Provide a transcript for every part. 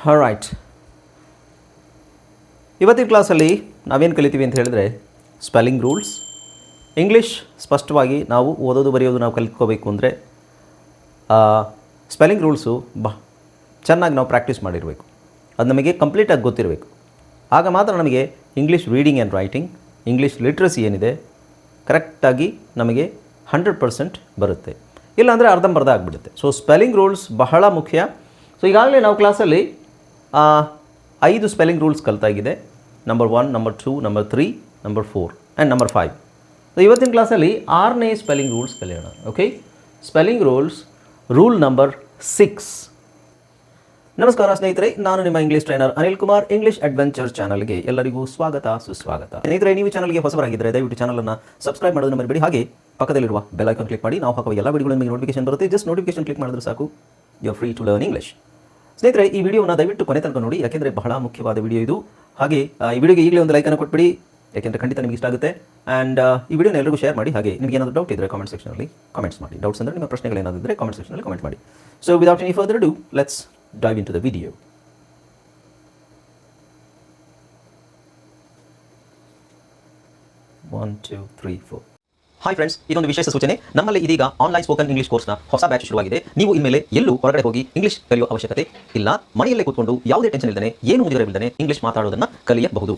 Right, ಇವತ್ತಿನ ಕ್ಲಾಸಲ್ಲಿ ನಾವೇನು ಕಲಿತೀವಿ ಅಂತ ಹೇಳಿದ್ರೆ ಸ್ಪೆಲ್ಲಿಂಗ್ ರೂಲ್ಸ್. ಇಂಗ್ಲೀಷ್ ಸ್ಪಷ್ಟವಾಗಿ ನಾವು ಓದೋದು ಬರೆಯೋದು ನಾವು ಕಲಿತ್ಕೋಬೇಕು ಅಂದರೆ ಸ್ಪೆಲ್ಲಿಂಗ್ ರೂಲ್ಸು ಚೆನ್ನಾಗಿ ನಾವು ಪ್ರಾಕ್ಟೀಸ್ ಮಾಡಿರಬೇಕು. ಅದು ನಮಗೆ ಕಂಪ್ಲೀಟಾಗಿ ಗೊತ್ತಿರಬೇಕು. ಆಗ ಮಾತ್ರ ನಮಗೆ English reading and writing, English literacy ಏನಿದೆ ಕರೆಕ್ಟಾಗಿ ನಮಗೆ 100% ಬರುತ್ತೆ. ಇಲ್ಲಾಂದರೆ ಅರ್ಧಂಬರ್ಧ ಆಗಿಬಿಡುತ್ತೆ. ಸೊ ಸ್ಪೆಲ್ಲಿಂಗ್ ರೂಲ್ಸ್ ಬಹಳ ಮುಖ್ಯ. ಸೊ ಈಗಾಗಲೇ ನಾವು ಕ್ಲಾಸಲ್ಲಿ 5 ಸ್ಪೆಲ್ಲಿಂಗ್ ರೂಲ್ಸ್ ಕಲಿತಾಗಿದೆ. ನಂಬರ್ 1, ನಂಬರ್ 2, ನಂಬರ್ 3, ನಂಬರ್ 4 ಆ್ಯಂಡ್ ನಂಬರ್ 5. ಸೊ ಇವತ್ತಿನ ಕ್ಲಾಸಲ್ಲಿ 6ನೇ ಸ್ಪೆಲ್ಲಿಂಗ್ ರೂಲ್ಸ್ ಕಲಿಯೋಣ. Okay, spelling rules rule number 6. ನಮಸ್ಕಾರ ಸ್ನೇಹಿತರೆ, ನಾನು ನಿಮ್ಮ English trainer Anil Kumar. English adventure ಚಾನಲ್ಗೆ ಎಲ್ಲರಿಗೂ ಸ್ವಾಗತ ಸುಸ್ವಾಗತ. ಸ್ನೇಹಿತರೆ, ನೀವು ಚಾನಲ್ಗೆ ಹೊಸಬರಾಗಿದ್ದರೆ ದಯವಿಟ್ಟು ಚಾನಲನ್ನು ಸಬ್ಸ್ಕ್ರೈಬ್ ಮಾಡೋದನ್ನು ಮರಿಬೇಡಿ. ಹಾಗೆ ಪಕ್ಕದಲ್ಲಿರುವ ಬೆಲ್ ಐಕಾನ್ ಕ್ಲಿಕ್ ಮಾಡಿ. ನಾವು ಹಾಕುವ ಎಲ್ಲ ವಿಡಿಯೋಗಳು ನಿಮಗೆ ನೋಟಿಫಿಕೇಶನ್ ಬರುತ್ತೆ. ಜಸ್ಟ್ ನೋಟಿಫಿಕೇಶನ್ ಕ್ಲಿಕ್ ಮಾಡಿದ್ರೆ ಸಾಕು, you are free to learn English. ಸ್ನೇಹಿತರೆ, ಈ ವಿಡಿಯೋನ ದಯವಿಟ್ಟು ಕೊನೆ ತನಕ ನೋಡಿ, ಯಾಕೆಂದರೆ ಬಹಳ ಮುಖ್ಯವಾದ ವಿಡಿಯೋ ಇದು. ಹಾಗೆ ಈ ವಿಡಿಯೋಗೆ ಈಗಲೇ ಒಂದು ಲೈಕನ್ನು ಕೊಟ್ಬಿಡಿ, ಯಾಕೆಂದರೆ ಖಂಡಿತ ನಿಮಗೆ ಇಷ್ಟ ಆಗುತ್ತೆ. ಆ್ಯಂಡ್ ಈ ವಿಡಿಯೋನ ಎಲ್ಲರಿಗೂ ಶೇರ್ ಮಾಡಿ. ಹಾಗೆ ನಿಮಗೆ ಏನಾದರೂ ಡೌಟ್ ಇದ್ದರೆ ಕಾಮೆಂಟ್ ಸೆಕ್ಷನಲ್ಲಿ ಕಾಮೆಂಟ್ಸ್ ಮಾಡಿ. ಡೌಟ್ಸ್ ಅಂದರೆ ನಿಮ್ಮ ಪ್ರಶ್ನೆಗಳು ಏನಾದರೂ ಇದ್ದರೆ ಕಾಮೆಂಟ್ ಸೆಕ್ಷನಲ್ಲಿ ಕಾಮೆಂಟ್ ಮಾಡಿ. So without any further ado, let's dive into the video. Hi friends, ಇದೊಂದು ವಿಶೇಷ ಸೂಚನೆ. ನಮ್ಮಲ್ಲಿ ಇದೀಗ ಆನ್ಲೈನ್ ಸ್ಪೋಕನ್ ಇಂಗ್ಲಿಷ್ ಕೋರ್ಸ್ನ ಹೊಸ ಬ್ಯಾಚ್ ಶುರುವಾಗಿದೆ. ನೀವು ಇನ್ಮೇಲೆ ಎಲ್ಲೂ ಹೊರಗಡೆ ಹೋಗಿ ಇಂಗ್ಲಿಷ್ ಕಲಿಯುವ ಅವಶ್ಯಕತೆ ಇಲ್ಲ. ಮನೆಯಲ್ಲೇ ಕೂತ್ಕೊಂಡು ಯಾವುದೇ ಟೆನ್ಷನ್ ಇಲ್ಲದೆ, ಏನು ಮುಗಿದಿರಬಿಲ್ಲದೆ ಇಂಗ್ಲಿಷ್ ಮಾತಾಡೋದನ್ನು ಕಲಿಯಬಹುದು.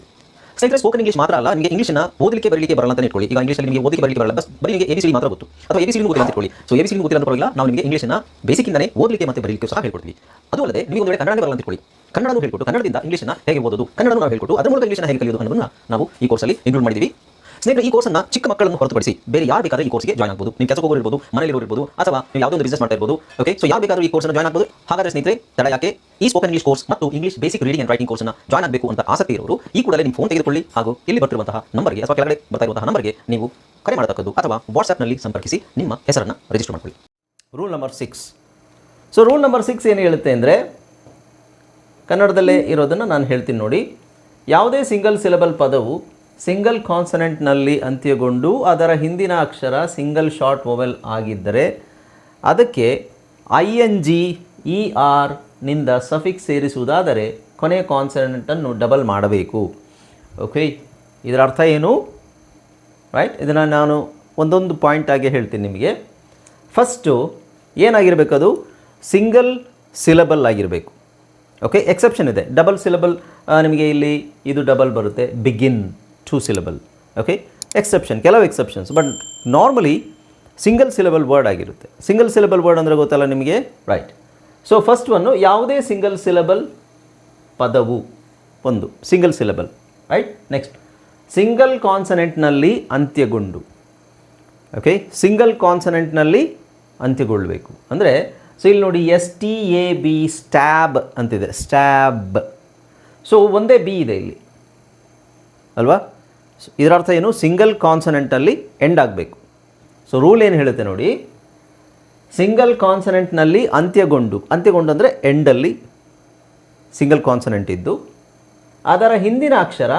ಸ್ನೇಹಿತರೆ, ಸ್ಪೋಕನ್ ಇಂಗ್ಲಿಷ್ ಮಾತ್ರ ಅಲ್ಲ, ನಿಮಗೆ ಇಂಗ್ಲಿಷ್ನ ಓದಲಿಕ್ಕೆ ಬರಲಿಕ್ಕೆ ಬರಲ್ಲ ಅಂತ ಇಟ್ಕೊಳ್ಳಿ. ಈಗ ಇಂಗ್ಲಿಷಲ್ಲಿ ನಿಮಗೆ ಓದಲಿಕ್ಕೆ ಬರಲಿಕ್ಕೆ ಬರಲ್ಲ, ಬರೀ ನಿಮಗೆ ABCD ಮಾತ್ರ ಗೊತ್ತು, ಅಥವಾ ABCD ಗೊತ್ತಿಲ್ಲ ಅಂತ ಇಟ್ಕೊಳ್ಳಿ. ಸೊ ABCD ಗೊತ್ತಿಲ್ಲ ಅಂತ ಪರವಾಗಿಲ್ಲ, ನಾವು ನಿಮಗೆ ಇಂಗ್ಲಿಷ್ನ ಬೇಸಿಕ್ಕಿಂದನೇ ಓದಲಿಕ್ಕೆ ಮತ್ತು ಬರಲಿಕ್ಕೆ ಸಹ ಹೇಳ್ಕೊಡ್ತೀವಿ. ಅದು ಅಲ್ಲದೆ ನೀವು ಒಂದು ವೇಳೆ ಕನ್ನಡ ಬರಲ್ಲ ಅಂತ ಇಟ್ಕೊಳ್ಳಿ, ಕನ್ನಡನೂ ಹೇಳ್ಕೊಟ್ಟು ಕನ್ನಡದಿಂದ ಇಂಗ್ಲಿಷ್ನ ಹೇಗೆ ಓದೋದು, ಕನ್ನಡನೂ ನಾವು ಹೇಳ್ಕೊಟ್ಟು ಅದರ ಮೂಲಕ ಇಂಗ್ಲಿಷ್ನ ಹೇಗೆ ಕಲಿಯೋದು ಅನ್ನೋದನ್ನು ನಾವು ಈ ಕೋರ್ಸಲ್ಲಿ ಇನ್ಕ್ಲೂಡ್ ಮಾಡಿದ್ದೀವಿ. ಸ್ನೇಹಿತರೆ, ಈ ಕೋರ್ಸನ್ನು ಚಿಕ್ಕ ಮಕ್ಕಳನ್ನು ಹೊರತುಪಡಿಸಿ ಬೇರೆ ಯಾರು ಬೇಕಾದರೂ ಈ ಕೋರ್ಸ್ಗೆ ಜಾಯ್ನ್ ಆಗಬಹುದು. ನೀವು ಕೆಲಸಕ್ಕೆ ಹೋಗಿರ್ಬೋದು, ಮನೆಯಲ್ಲಿ ಇರ್ಬೋದು, ಅಥವಾ ನೀವು ಯಾವುದೋ ಒಂದು ಬಿಸ್ನೆಸ್ ಮಾಡ್ತಾ ಇರ್ಬೋದು. ಓಕೆ, ಸೊ ಯಾರು ಬೇಕಾದರೂ ಈ ಕೋರ್ಸ್ನ ಜಾಯ್ನ್ ಆಗಬಹುದು. ಹಾಗಾದರೆ ಸ್ನೇಹಿತರೆ, ತಡ ಯಾಕೆ, ಈ ಸ್ಪೋಕನ್ ಇಂಗ್ಲಿಷ್ ಕೋರ್ಸ್ ಮತ್ತು English basic reading and writing ಕೋರ್ಸ್ನ ಜಾಯ್ನ್ ಆಗಬೇಕು ಅಂತ ಆಸಕ್ತಿ ಇರೋರು ಈ ಕೂಡಲೇ ನಿಮ್ಮ ಫೋನ್ ತೆಗೆದುಕೊಳ್ಳಿ, ಹಾಗೂ ಇಲ್ಲಿ ಬರ್ತಿರುವಂತಹ ನಂಬರ್ಗೆ ಅಥವಾ ಕೆಳಗಡೆ ಬರ್ತಾ ಇರುವಂತಹ ನಂಬರ್ಗೆ ನೀವು ಕರೆ ಮಾಡತಕ್ಕದ್ದು, ಅಥವಾ ವಾಟ್ಸ್ಆ್ಯಪ್ನಲ್ಲಿ ಸಂಪರ್ಕಿಸಿ ನಿಮ್ಮ ಹೆಸರನ್ನು ರಿಜಿಸ್ಟರ್ ಮಾಡಿಕೊಳ್ಳಿ. Rule number 6. So rule number 6 ಏನು ಹೇಳುತ್ತೆ ಅಂದರೆ, ಕನ್ನಡದಲ್ಲೇ ಇರೋದನ್ನು ನಾನು ಹೇಳ್ತೀನಿ ನೋಡಿ. ಯಾವುದೇ ಸಿಂಗಲ್ ಸಿಲೆಬಲ್ ಪದವು ಸಿಂಗಲ್ ಕಾನ್ಸನೆಂಟ್ನಲ್ಲಿ ಅಂತ್ಯಗೊಂಡು ಅದರ ಹಿಂದಿನ ಅಕ್ಷರ ಸಿಂಗಲ್ ಶಾರ್ಟ್ ವೊವೆಲ್ ಆಗಿದ್ದರೆ ಅದಕ್ಕೆ ING ER ನಿಂದ ಸಫಿಕ್ಸ್ ಸೇರಿಸುವುದಾದರೆ ಕೊನೆಯ ಕಾನ್ಸನೆಂಟನ್ನು ಡಬಲ್ ಮಾಡಬೇಕು. ಓಕೆ, ಇದರ ಅರ್ಥ ಏನು? ರೈಟ್, ಇದನ್ನು ನಾನು ಒಂದೊಂದು ಪಾಯಿಂಟ್ ಆಗಿ ಹೇಳ್ತೀನಿ ನಿಮಗೆ. ಫಸ್ಟು ಏನಾಗಿರಬೇಕು, ಅದು ಸಿಂಗಲ್ ಸಿಲೆಬಲ್ ಆಗಿರಬೇಕು. ಓಕೆ, ಎಕ್ಸೆಪ್ಷನ್ ಇದೆ, ಡಬಲ್ ಸಿಲೆಬಲ್ ನಿಮಗೆ ಇಲ್ಲಿ ಇದು ಡಬಲ್ ಬರುತ್ತೆ, ಬಿಗಿನ್ 2 ಸಿಲೆಬಲ್. ಓಕೆ, ಎಕ್ಸೆಪ್ಷನ್, ಕೆಲವು exceptions, but normally single syllable word ಆಗಿರುತ್ತೆ. ಸಿಂಗಲ್ ಸಿಲೆಬಲ್ ವರ್ಡ್ ಅಂದರೆ ಗೊತ್ತಲ್ಲ ನಿಮಗೆ, ರೈಟ್. ಸೊ ಫಸ್ಟ್ ಒನ್ನು, ಯಾವುದೇ ಸಿಂಗಲ್ ಸಿಲೆಬಲ್ ಪದವು ಒಂದು single syllable, right. Next, single ಕಾನ್ಸನೆಂಟ್ನಲ್ಲಿ ಅಂತ್ಯಗೊಂಡು. ಓಕೆ, ಸಿಂಗಲ್ ಕಾನ್ಸನೆಂಟ್ನಲ್ಲಿ ಅಂತ್ಯಗೊಳ್ಳಬೇಕು ಅಂದರೆ, ಸೊ ಇಲ್ಲಿ ನೋಡಿ STAB, ಸ್ಟ್ಯಾಬ್ ಅಂತಿದೆ, ಸ್ಟ್ಯಾಬ್. ಸೊ ಒಂದೇ ಬಿ ಇದೆ ಇಲ್ಲಿ ಅಲ್ವಾ. ಇದರ ಅರ್ಥ ಏನು? ಸಿಂಗಲ್ ಕಾನ್ಸನೆಂಟಲ್ಲಿ ಎಂಡ್ ಆಗಬೇಕು. ಸೊ ರೂಲ್ ಏನು ಹೇಳುತ್ತೆ ನೋಡಿ, ಸಿಂಗಲ್ ಕಾನ್ಸನೆಂಟ್ನಲ್ಲಿ ಅಂತ್ಯಗೊಂಡು ಅಂದರೆ ಎಂಡಲ್ಲಿ ಸಿಂಗಲ್ ಕಾನ್ಸನೆಂಟ್ ಇದ್ದು ಅದರ ಹಿಂದಿನ ಅಕ್ಷರ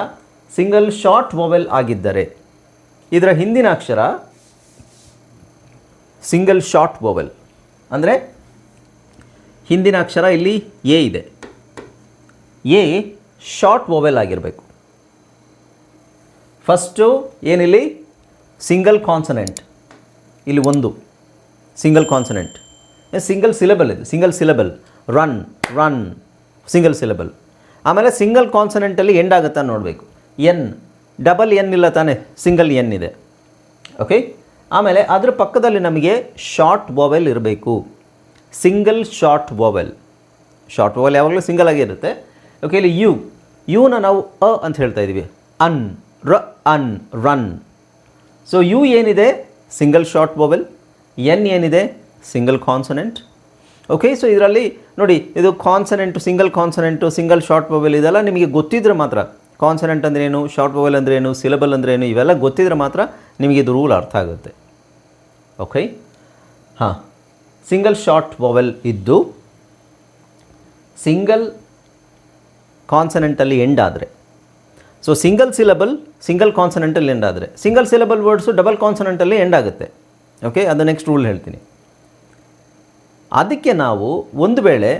ಸಿಂಗಲ್ ಶಾರ್ಟ್ ವೊವೆಲ್ ಆಗಿದ್ದರೆ, ಇದರ ಹಿಂದಿನ ಅಕ್ಷರ ಸಿಂಗಲ್ ಶಾರ್ಟ್ ವೊವೆಲ್ ಅಂದರೆ ಹಿಂದಿನ ಅಕ್ಷರ ಇಲ್ಲಿ ಎ ಇದೆ, ಎ ಶಾರ್ಟ್ ವೊವೆಲ್ ಆಗಿರಬೇಕು. ಫಸ್ಟು ಏನಿಲ್ಲಿ ಸಿಂಗಲ್ ಕಾನ್ಸನೆಂಟ್, ಇಲ್ಲಿ ಒಂದು ಸಿಂಗಲ್ ಕಾನ್ಸನೆಂಟ್, ಸಿಂಗಲ್ ಸಿಲೆಬಲ್ ಇದೆ, single syllable, run run single syllable. ಆಮೇಲೆ ಸಿಂಗಲ್ ಕಾನ್ಸನೆಂಟಲ್ಲಿ ಎಂಡ್ ಆಗುತ್ತಾ ನೋಡಬೇಕು. ಎನ್, ಡಬಲ್ ಎನ್ ಇಲ್ಲ ತಾನೆ, ಸಿಂಗಲ್ ಎನ್ ಇದೆ. ಓಕೆ, ಆಮೇಲೆ ಅದ್ರ ಪಕ್ಕದಲ್ಲಿ ನಮಗೆ ಶಾರ್ಟ್ ವೊವೆಲ್ ಇರಬೇಕು, single short vowel. Short vowel ಯಾವಾಗಲೂ ಸಿಂಗಲ್ ಆಗಿರುತ್ತೆ. ಓಕೆ, ಇಲ್ಲಿ ಯುನ ನಾವು ಅಂತ ಹೇಳ್ತಾ ಇದ್ದೀವಿ, ಅನ್ ರನ್. ಸೊ ಯು ಏನಿದೆ ಸಿಂಗಲ್ ಶಾರ್ಟ್ ವೊವೆಲ್, ಎನ್ ಏನಿದೆ ಸಿಂಗಲ್ ಕಾನ್ಸನೆಂಟ್. ಓಕೆ, ಸೊ ಇದರಲ್ಲಿ ನೋಡಿ, ಇದು ಕಾನ್ಸನೆಂಟು, ಸಿಂಗಲ್ ಕಾನ್ಸನೆಂಟು, ಸಿಂಗಲ್ ಶಾರ್ಟ್ ವೊವೆಲ್, ಇದೆಲ್ಲ ನಿಮಗೆ ಗೊತ್ತಿದ್ರೆ ಮಾತ್ರ, ಕಾನ್ಸನೆಂಟ್ ಅಂದ್ರೇನು, ಶಾರ್ಟ್ ವೊವೆಲ್ ಅಂದ್ರೇನು, ಸಿಲೆಬಲ್ ಅಂದ್ರೇನು, ಇವೆಲ್ಲ ಗೊತ್ತಿದ್ರೆ ಮಾತ್ರ ನಿಮಗೆ ಇದು ರೂಲ್ ಅರ್ಥ ಆಗುತ್ತೆ. ಓಕೆ, ಹಾಂ, ಸಿಂಗಲ್ ಶಾರ್ಟ್ ವೊವೆಲ್ ಇದ್ದು ಸಿಂಗಲ್ ಕಾನ್ಸನೆಂಟಲ್ಲಿ ಎಂಡ್ ಆದರೆ, ಸೊ ಸಿಂಗಲ್ ಸಿಲೆಬಲ್ ಸಿಂಗಲ್ ಕಾನ್ಸನೆಂಟಲ್ಲಿ ಎಂಡ್ ಆದರೆ, ಸಿಂಗಲ್ ಸಿಲೆಬಲ್ ವರ್ಡ್ಸು ಡಬಲ್ ಕಾನ್ಸನೆಂಟಲ್ಲಿ ಎಂಡ್ ಆಗುತ್ತೆ. ಓಕೆ, ಅದು ನೆಕ್ಸ್ಟ್ ರೂಲ್ ಹೇಳ್ತೀನಿ. ಅದಕ್ಕೆ ನಾವು ಒಂದು ವೇಳೆ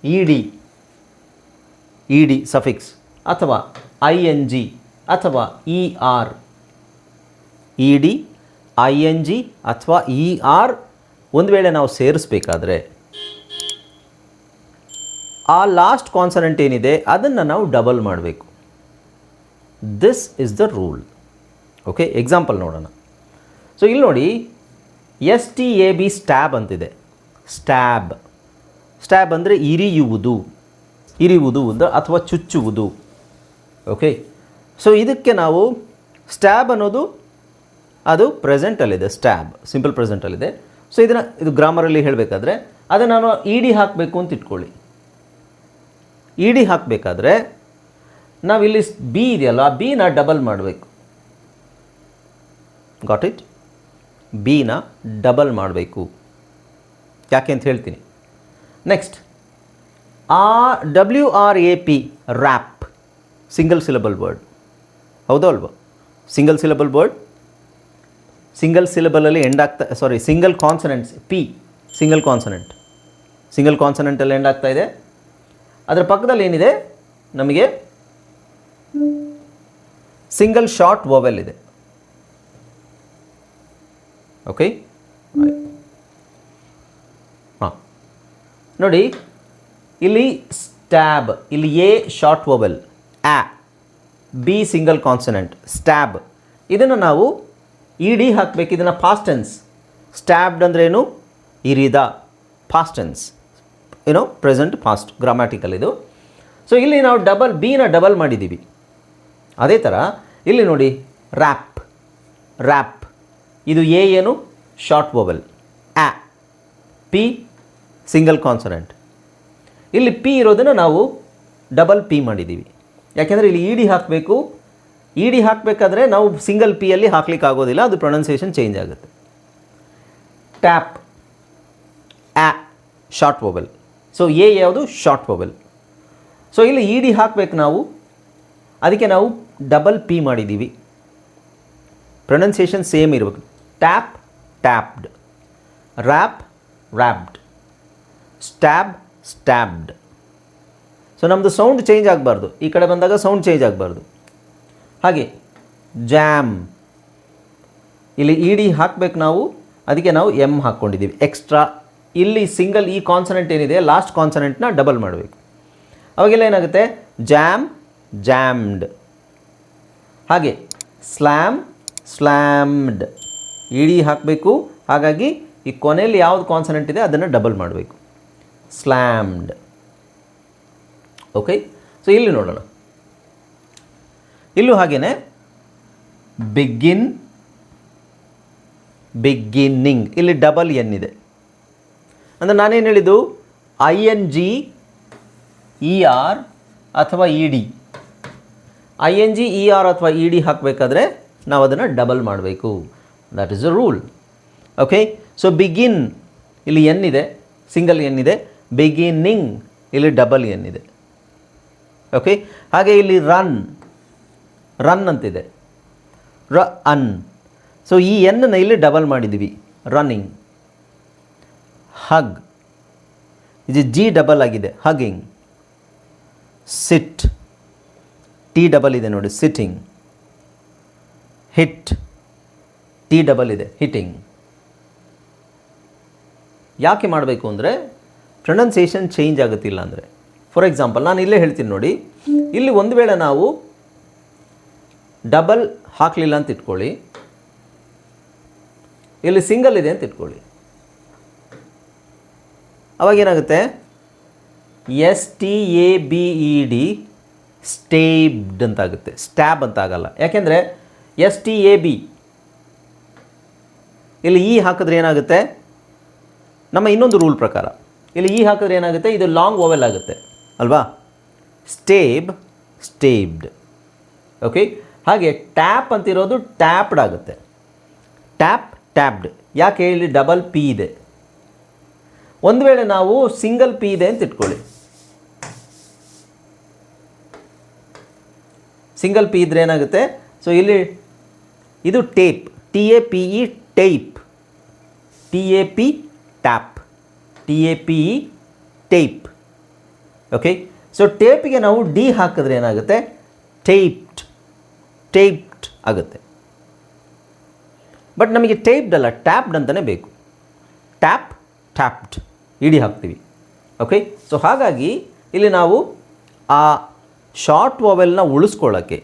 ಇ ಡಿ ಸಫಿಕ್ಸ್ ಅಥವಾ ING ಅಥವಾ ER, ED ING ಅಥವಾ ER ಒಂದು ವೇಳೆ ನಾವು ಸೇರಿಸ್ಬೇಕಾದ್ರೆ ಆ ಲಾಸ್ಟ್ ಕಾನ್ಸನೆಂಟ್ ಏನಿದೆ ಅದನ್ನು ನಾವು ಡಬಲ್ ಮಾಡಬೇಕು. This is the rule. Okay, example ನೋಡೋಣ. ಸೊ ಇಲ್ಲಿ ನೋಡಿ, STAB ಸ್ಟ್ಯಾಬ್ ಅಂತಿದೆ. ಸ್ಟ್ಯಾಬ್ ಅಂದರೆ ಇರಿಯುವುದು ಅಥವಾ ಚುಚ್ಚುವುದು. ಓಕೆ, ಸೊ ಇದಕ್ಕೆ ನಾವು ಸ್ಟ್ಯಾಬ್ ಅನ್ನೋದು ಅದು ಪ್ರೆಸೆಂಟಲ್ಲಿದೆ, ಸ್ಟ್ಯಾಬ್ ಸಿಂಪಲ್ ಪ್ರೆಸೆಂಟಲ್ಲಿದೆ. ಸೊ ಇದು ಗ್ರಾಮರಲ್ಲಿ ಹೇಳಬೇಕಾದ್ರೆ ಅದನ್ನು ನಾನು ED ಹಾಕಬೇಕು ಅಂತ ಇಟ್ಕೊಳ್ಳಿ. ED ಹಾಕಬೇಕಾದ್ರೆ ನಾವಿಲ್ಲಿ B ಇದೆಯಲ್ಲ, ಆ Bನ ಡಬಲ್ ಮಾಡಬೇಕು. Got it? Bನ ಡಬಲ್ ಮಾಡಬೇಕು. ಯಾಕೆ ಅಂತ ಹೇಳ್ತೀನಿ. Next WRAP wrap, single syllable word. ಹೌದೋ ಅಲ್ವಾ? ಸಿಂಗಲ್ ಸಿಲಬಲ್ ವರ್ಡ್, ಸಿಂಗಲ್ ಸಿಲಬಲಲ್ಲಿ ಎಂಡ್ ಆಗ್ತಾ, ಸಿಂಗಲ್ ಕಾನ್ಸನೆಂಟ್ಸ್ P, ಸಿಂಗಲ್ ಕಾನ್ಸನೆಂಟಲ್ಲಿ ಎಂಡ್ ಆಗ್ತಾ ಇದೆ. ಅದರ ಪಕ್ಕದಲ್ಲಿ ಏನಿದೆ ನಮಗೆ ಸಿಂಗಲ್ ಶಾರ್ಟ್ ವೊವೆಲ್ ಇದೆ. ಓಕೆ, ಹಾಂ ನೋಡಿ, ಇಲ್ಲಿ ಸ್ಟ್ಯಾಬ್, ಇಲ್ಲಿ A short vowel, B single consonant, stab. ಇದನ್ನು ನಾವು ED ಹಾಕಬೇಕು. ಇದನ್ನು ಪಾಸ್ಟ್ ಟೆನ್ಸ್. ಸ್ಟ್ಯಾಬ್ಡ್ ಅಂದ್ರೇನು? ಇರಿದ. Past tense, present past, grammatical ಇದು. ಸೊ ಇಲ್ಲಿ ನಾವು Bನ ಡಬಲ್ ಮಾಡಿದ್ದೀವಿ. ಅದೇ ಥರ ಇಲ್ಲಿ ನೋಡಿ, ರ್ಯಾಪ್, ಇದು A ಏನು? Short vowel, P single consonant. ಇಲ್ಲಿ P ಇರೋದನ್ನು ನಾವು ಡಬಲ್ P ಮಾಡಿದ್ದೀವಿ. ಯಾಕೆಂದರೆ ಇಲ್ಲಿ ED ಹಾಕಬೇಕು. ED ಹಾಕಬೇಕಾದ್ರೆ ನಾವು ಸಿಂಗಲ್ Pಯಲ್ಲಿ ಹಾಕ್ಲಿಕ್ಕೆ ಆಗೋದಿಲ್ಲ, ಅದು ಪ್ರೊನೌನ್ಸಿಯೇಷನ್ ಚೇಂಜ್ ಆಗುತ್ತೆ. Tap, short vowel. So A ಯಾವುದು? Short vowel. ಸೊ ಇಲ್ಲಿ ED ಹಾಕಬೇಕು ನಾವು, ಅದಕ್ಕೆ ನಾವು ಡಬಲ್ P ಮಾಡಿದ್ದೀವಿ. ಪ್ರೊನೌನ್ಸಿಯೇಷನ್ ಸೇಮ್ ಇರಬೇಕು. Tap, tapped. ರ್ಯಾಪ್ಡ್. ಸ್ಟ್ಯಾಬ್ಡ್. ಸೊ ನಮ್ಮದು ಸೌಂಡ್ ಚೇಂಜ್ ಆಗಬಾರ್ದು. ಈ ಕಡೆ ಬಂದಾಗ ಸೌಂಡ್ ಚೇಂಜ್ ಆಗಬಾರ್ದು. ಹಾಗೆ ಜಾಮ್, ಇಲ್ಲಿ ED ಹಾಕಬೇಕು ನಾವು, ಅದಕ್ಕೆ ನಾವು M ಹಾಕ್ಕೊಂಡಿದ್ದೀವಿ ಎಕ್ಸ್ಟ್ರಾ. ಇಲ್ಲಿ ಸಿಂಗಲ್ ಈ ಕಾನ್ಸನೆಂಟ್ ಏನಿದೆ, ಲಾಸ್ಟ್ ಕಾನ್ಸನೆಂಟ್ನ ಡಬಲ್ ಮಾಡಬೇಕು. ಅವಾಗೆಲ್ಲ ಏನಾಗುತ್ತೆ? ಜಾಮ್ಡ್. ಹಾಗೆ ಸ್ಲ್ಯಾಮ್ಡ್, ED ಹಾಕಬೇಕು. ಹಾಗಾಗಿ ಈ ಕೊನೆಯಲ್ಲಿ ಯಾವುದು ಕಾನ್ಸನೆಂಟ್ ಇದೆ ಅದನ್ನು ಡಬಲ್ ಮಾಡಬೇಕು. ಸ್ಲ್ಯಾಮ್ಡ್. ಓಕೆ, ಸೊ ಇಲ್ಲಿ ನೋಡೋಣ. ಇಲ್ಲೂ ಹಾಗೆಯೇ ಬಿಗಿನ್ನಿಂಗ್, ಇಲ್ಲಿ ಡಬಲ್ N ಇದೆ. ಅಂದರೆ ನಾನೇನು ಹೇಳಿದ್ದು? ING ER ಅಥವಾ ED. ING ER ಅಥವಾ ED ಹಾಕಬೇಕಾದ್ರೆ ನಾವು ಅದನ್ನು ಡಬಲ್ ಮಾಡಬೇಕು. That is a rule. Okay, so begin, ಇಲ್ಲಿ N ಇದೆ, ಸಿಂಗಲ್ N ಇದೆ. ಬಿಗಿನ್ನಿಂಗ್, ಇಲ್ಲಿ ಡಬಲ್ N ಇದೆ. ಓಕೆ, ಹಾಗೆ ಇಲ್ಲಿ ರನ್ ಅಂತಿದೆ, ಅನ್. ಸೊ ಈ Nನ ಇಲ್ಲಿ ಡಬಲ್ ಮಾಡಿದ್ದೀವಿ, ರನ್ನಿಂಗ್. ಹಗ್, ಇದು G ಡಬಲ್ ಆಗಿದೆ, ಹಗ್ಗಿಂಗ್. ಸಿಟ್, T ಡಬಲ್ ಇದೆ ನೋಡಿ, ಸಿಟ್ಟಿಂಗ್. ಹಿಟ್, T ಡಬಲ್ ಇದೆ, ಹಿಟ್ಟಿಂಗ್. ಯಾಕೆ ಮಾಡಬೇಕು ಅಂದರೆ ಪ್ರೊನೌನ್ಸಿಯೇಷನ್ ಚೇಂಜ್ ಆಗುತ್ತಿಲ್ಲ ಅಂದರೆ. ಫಾರ್ ಎಕ್ಸಾಂಪಲ್ ನಾನು ಇಲ್ಲೇ ಹೇಳ್ತೀನಿ ನೋಡಿ, ಇಲ್ಲಿ ಒಂದು ವೇಳೆ ನಾವು ಡಬಲ್ ಹಾಕಲಿಲ್ಲ ಅಂತ ಇಟ್ಕೊಳ್ಳಿ, ಇಲ್ಲಿ ಸಿಂಗಲ್ ಇದೆ ಅಂತ ಇಟ್ಕೊಳ್ಳಿ, ಅವಾಗೇನಾಗುತ್ತೆ? STABED ಸ್ಟೇಬ್ಡ್ ಅಂತಾಗುತ್ತೆ, ಸ್ಟ್ಯಾಬ್ ಅಂತ ಆಗಲ್ಲ. ಯಾಕೆಂದರೆ STAB ಇಲ್ಲಿ E ಹಾಕಿದ್ರೆ ಏನಾಗುತ್ತೆ? ನಮ್ಮ ಇನ್ನೊಂದು ರೂಲ್ ಪ್ರಕಾರ ಇಲ್ಲಿ E ಹಾಕಿದ್ರೆ ಏನಾಗುತ್ತೆ? ಇದು ಲಾಂಗ್ ವೊವೆಲ್ ಆಗುತ್ತೆ ಅಲ್ವಾ? ಸ್ಟೇಬ್ಡ್. ಓಕೆ, ಹಾಗೆ ಟ್ಯಾಪ್ ಅಂತಿರೋದು ಟ್ಯಾಪ್ಡ್ ಆಗುತ್ತೆ, ಟ್ಯಾಪ್ಡ್. ಯಾಕೆ? ಇಲ್ಲಿ ಡಬಲ್ P ಇದೆ. ಒಂದು ವೇಳೆ ನಾವು ಸಿಂಗಲ್ P ಇದೆ ಅಂತ ಇಟ್ಕೊಳ್ಳಿ, ಸಿಂಗಲ್ P ಇದ್ರೆ ಏನಾಗುತ್ತೆ? ಸೊ ಇಲ್ಲಿ ಇದು tape, TAPE tape, TAP tap, TAPE tape. Okay. So ಟೇಪಿಗೆ ನಾವು ಡಿ ಹಾಕಿದ್ರೆ ಏನಾಗುತ್ತೆ, ಟೇಪ್ಡ್ ಆಗುತ್ತೆ. ಬಟ್ ನಮಗೆ ಟೇಪ್ಡ್ ಅಲ್ಲ, ಟ್ಯಾಪ್ಡ್ ಅಂತಲೇ ಬೇಕು. ಟ್ಯಾಪ್ಡ್ ಇಡಿ ಹಾಕ್ತೀವಿ. ಓಕೆ. ಸೊ ಹಾಗಾಗಿ ಇಲ್ಲಿ ನಾವು ಆ ಶಾರ್ಟ್ ವಾವೆಲ್ನ ಉಳಿಸ್ಕೊಳ್ಳೋಕ್ಕೆ,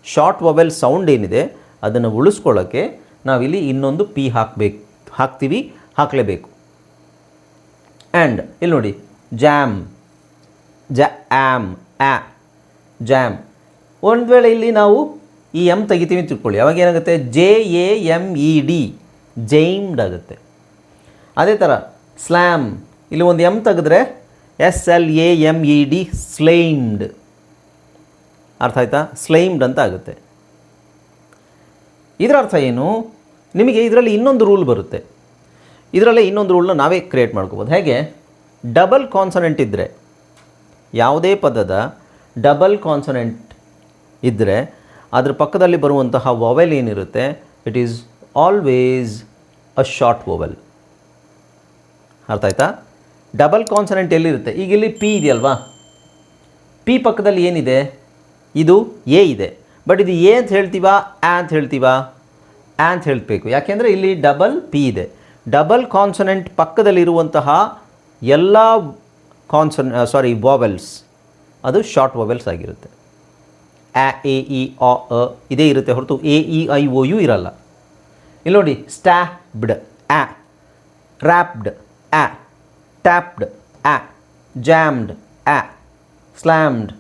ಶಾರ್ಟ್ ವಾವೆಲ್ ಸೌಂಡ್ ಏನಿದೆ ಅದನ್ನು ಉಳಿಸ್ಕೊಳ್ಳೋಕ್ಕೆ ನಾವಿಲ್ಲಿ ಇನ್ನೊಂದು ಪಿ ಹಾಕಲೇಬೇಕು. ಆ್ಯಂಡ್ ಇಲ್ಲಿ ನೋಡಿ, ಜಾಮ್, ಜಾಮ್. ಒಂದು ವೇಳೆ ಇಲ್ಲಿ ನಾವು ಈ ಎಮ್ ತೆಗಿತೀವಿ ಅಂತ ತಿಳ್ಕೊಳ್ಳಿ, ಅವಾಗ ಏನಾಗುತ್ತೆ, JAMED, ಜೈಮ್ಡ್ ಆಗುತ್ತೆ. ಅದೇ ಥರ ಸ್ಲ್ಯಾಮ್, ಇಲ್ಲಿ ಒಂದು ಎಮ್ ತೆಗೆದ್ರೆ SLAMED, ಸ್ಲೈಮ್ಡ್. ಅರ್ಥ ಆಯ್ತಾ? ಸ್ಲೈಮ್ಡ್ ಅಂತ ಆಗುತ್ತೆ. ಇದರ ಅರ್ಥ ಏನು, ನಿಮಗೆ ಇದರಲ್ಲಿ ಇನ್ನೊಂದು ರೂಲ್ ಬರುತ್ತೆ. ಇದರಲ್ಲೇ ಇನ್ನೊಂದು ರೂಲ್ನ ನಾವೇ ಕ್ರಿಯೇಟ್ ಮಾಡ್ಕೋಬೋದು. ಹೇಗೆ, ಡಬಲ್ ಕಾನ್ಸನೆಂಟ್ ಇದ್ದರೆ, ಯಾವುದೇ ಪದದ ಡಬಲ್ ಕಾನ್ಸನೆಂಟ್ ಇದ್ದರೆ ಅದ್ರ ಪಕ್ಕದಲ್ಲಿ ಬರುವಂತಹ ವಾವೆಲ್ ಏನಿರುತ್ತೆ, it is always a short vowel. ಅರ್ಥ ಆಯ್ತಾ? ಡಬಲ್ ಕಾನ್ಸನೆಂಟ್ ಎಲ್ಲಿರುತ್ತೆ, ಈಗ ಇಲ್ಲಿ ಪಿ ಇದೆಯಲ್ವಾ, ಪಿ ಪಕ್ಕದಲ್ಲಿ ಏನಿದೆ, ಇದು ಎ ಇದೆ. ಬಟ್ ಇದು ಎ ಅಂತ ಹೇಳ್ತೀವಾ, ಅಂತ ಹೇಳ್ತೀವಾ? ಅಂತ ಹೇಳಬೇಕು. ಯಾಕೆಂದರೆ ಇಲ್ಲಿ ಡಬಲ್ ಪಿ ಇದೆ. ಡಬಲ್ ಕಾನ್ಸನೆಂಟ್ ಪಕ್ಕದಲ್ಲಿರುವಂತಹ ಎಲ್ಲ ವಾವೆಲ್ಸ್ ಅದು ಶಾರ್ಟ್ ವಾವೆಲ್ಸ್ ಆಗಿರುತ್ತೆ. ಎ ಇ ಅ ಇದೇ ಇರುತ್ತೆ ಹೊರತು AEIOU ಇರಲ್ಲ. ಇಲ್ಲಿ ನೋಡಿ, stabbed, wrapped, tapped, jammed, slammed,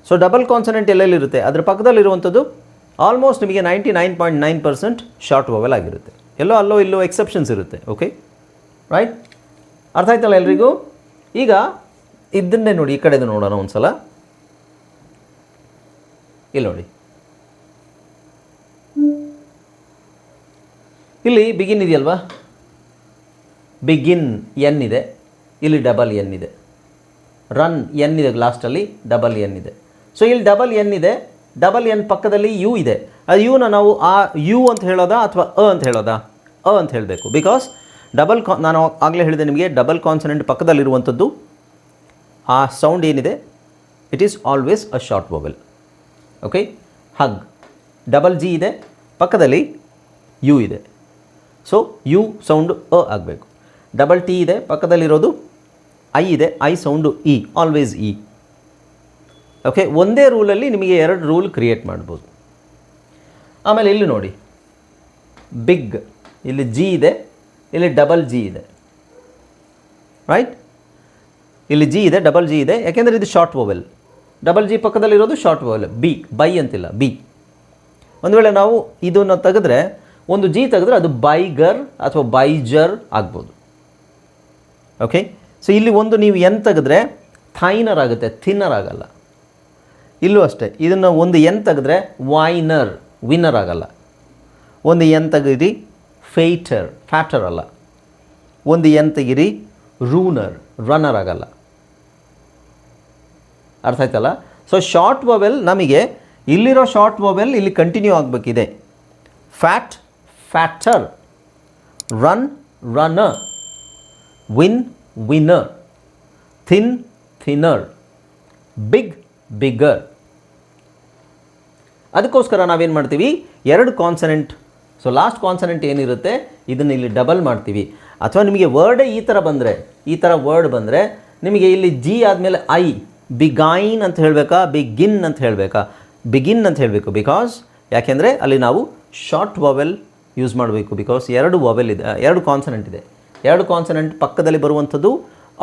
so double consonant ಎಲ್ಲೆಲ್ಲಿರುತ್ತೆ ಅದರ ಪಕ್ಕದಲ್ಲಿರುವಂಥದ್ದು ಆಲ್ಮೋಸ್ಟ್ ನಿಮಗೆ 99.9% ಶಾರ್ಟ್ ವಾವೆಲ್ ಆಗಿರುತ್ತೆ. ಅಲ್ಲೋ ಇಲ್ಲೋ ಎಕ್ಸೆಪ್ಷನ್ಸ್ ಇರುತ್ತೆ. Okay, right? ಅರ್ಥ ಆಯ್ತಲ್ಲ ಎಲ್ರಿಗೂ? ಈಗ ಇದನ್ನೇ ನೋಡಿ, ಈ ಕಡೆದು ನೋಡೋಣ ಒಂದು ಸಲ. ಇಲ್ಲಿ ನೋಡಿ, ಇಲ್ಲಿ ಬಿಗಿನ್ ಇದೆಯಲ್ವಾ, ಬಿಗಿನ್ ಎನ್ ಇದೆ, ಇಲ್ಲಿ ಡಬಲ್ ಎನ್ ಇದೆ. ರನ್ ಎನ್ ಇದೆ, ಲಾಸ್ಟಲ್ಲಿ ಡಬಲ್ ಎನ್ ಇದೆ. ಸೊ ಇಲ್ಲಿ ಡಬಲ್ ಎನ್ ಇದೆ, ಡಬಲ್ ಎನ್ ಪಕ್ಕದಲ್ಲಿ ಯು ಇದೆ. ಅದು ಯುನ ನಾವು ಆ ಯು ಅಂತ ಹೇಳೋದಾ ಅಥವಾ ಅಂತ ಹೇಳೋದಾ? ಅಂತ ಹೇಳಬೇಕು. ಬಿಕಾಸ್ ನಾನು ಆಗಲೇ ಹೇಳಿದೆ ನಿಮಗೆ, ಡಬಲ್ ಕಾನ್ಸನೆಂಟ್ ಪಕ್ಕದಲ್ಲಿರುವಂಥದ್ದು ಆ ಸೌಂಡ್ ಏನಿದೆ, it is always a short vowel. Okay. Hug, double G ಇದೆ, ಪಕ್ಕದಲ್ಲಿ ಯು ಇದೆ. ಸೊ ಯು ಸೌಂಡು ಆಗಬೇಕು. ಡಬಲ್ ಟಿ ಇದೆ, ಪಕ್ಕದಲ್ಲಿರೋದು ಐ ಇದೆ, I sound E, always E. Okay, ಒಂದೇ ರೂಲಲ್ಲಿ ನಿಮಗೆ 2 ರೂಲ್ ಕ್ರಿಯೇಟ್ ಮಾಡ್ಬೋದು. ಆಮೇಲೆ ಇಲ್ಲಿ ನೋಡಿ, ಬಿಗ್, ಇಲ್ಲಿ ಜಿ ಇದೆ, ಇಲ್ಲಿ ಡಬಲ್ ಜಿ ಇದೆ. ರೈಟ್? ಇಲ್ಲಿ ಜಿ ಇದೆ, ಡಬಲ್ ಜಿ ಇದೆ, ಯಾಕೆಂದರೆ ಇದು ಶಾರ್ಟ್ ವಾವೆಲ್. ಡಬಲ್ ಜಿ ಪಕ್ಕದಲ್ಲಿರೋದು ಶಾರ್ಟ್ ವಾವೆಲ್. ಬೈ ಅಂತಿಲ್ಲ, ಬಿ. ಒಂದು ವೇಳೆ ನಾವು ಇದನ್ನು ತೆಗೆದ್ರೆ, ಒಂದು ಜಿ ತೆಗೆದ್ರೆ ಅದು ಬೈಗರ್ ಅಥವಾ ಬೈಜರ್ ಆಗ್ಬೋದು. ಓಕೆ. ಸೊ ಇಲ್ಲಿ ಒಂದು ನೀವು ಎನ್ ತೆಗೆದ್ರೆ ಥೈನರ್ ಆಗುತ್ತೆ, ಥಿನ್ನರ್ ಆಗಲ್ಲ. ಇಲ್ಲೂ ಅಷ್ಟೇ, ಇದನ್ನು ಒಂದು ಎನ್ ತೆಗೆದ್ರೆ ವಿನ್ನರ್ ಆಗಲ್ಲ. ಒಂದು ಎನ್ ತೆಗೀರಿ, ಫ್ಯಾಟರ್ ಅಲ್ಲ. ಒಂದು ಎನ್ ತೆಗೀರಿ, ರನ್ನರ್ ಆಗಲ್ಲ. ಅರ್ಥ ಆಯ್ತಲ್ಲ? ಸೊ ಶಾರ್ಟ್ ವಾವೆಲ್ ನಮಗೆ ಇಲ್ಲಿರೋ ಶಾರ್ಟ್ ವಾವೆಲ್ ಇಲ್ಲಿ ಕಂಟಿನ್ಯೂ ಆಗಬೇಕಿದೆ. ಫ್ಯಾಟರ್, ರನ್ನರ್, ವಿನ್ನರ್, ಥಿನ್ನರ್, ಬಿಗ್ಗರ್. ಅದಕ್ಕೋಸ್ಕರ ನಾವೇನು ಮಾಡ್ತೀವಿ, 2 ಕಾನ್ಸನೆಂಟ್. ಸೊ ಲಾಸ್ಟ್ ಕಾನ್ಸನೆಂಟ್ ಏನಿರುತ್ತೆ ಇದನ್ನು ಇಲ್ಲಿ ಡಬಲ್ ಮಾಡ್ತೀವಿ. ಅಥವಾ ನಿಮಗೆ ವರ್ಡೇ ಈ ಥರ ಬಂದರೆ, ಈ ಥರ ವರ್ಡ್ ಬಂದರೆ ನಿಮಗೆ ಇಲ್ಲಿ ಜಿ ಆದಮೇಲೆ ಐ, ಬಿಗೈನ್ ಅಂತ ಹೇಳಬೇಕಾ, ಬಿಗಿನ್ ಅಂತ ಹೇಳಬೇಕಾ? ಬಿಗಿನ್ ಅಂತ ಹೇಳಬೇಕು. ಬಿಕಾಸ್ ಯಾಕೆಂದರೆ ಅಲ್ಲಿ ನಾವು ಶಾರ್ಟ್ ವಾವೆಲ್ ಯೂಸ್ ಮಾಡಬೇಕು. ಬಿಕಾಸ್ 2 ವಾವೆಲ್ ಇದೆ, 2 ಕಾನ್ಸನೆಂಟ್ ಇದೆ. 2 ಕಾನ್ಸನೆಂಟ್ ಪಕ್ಕದಲ್ಲಿ ಬರುವಂಥದ್ದು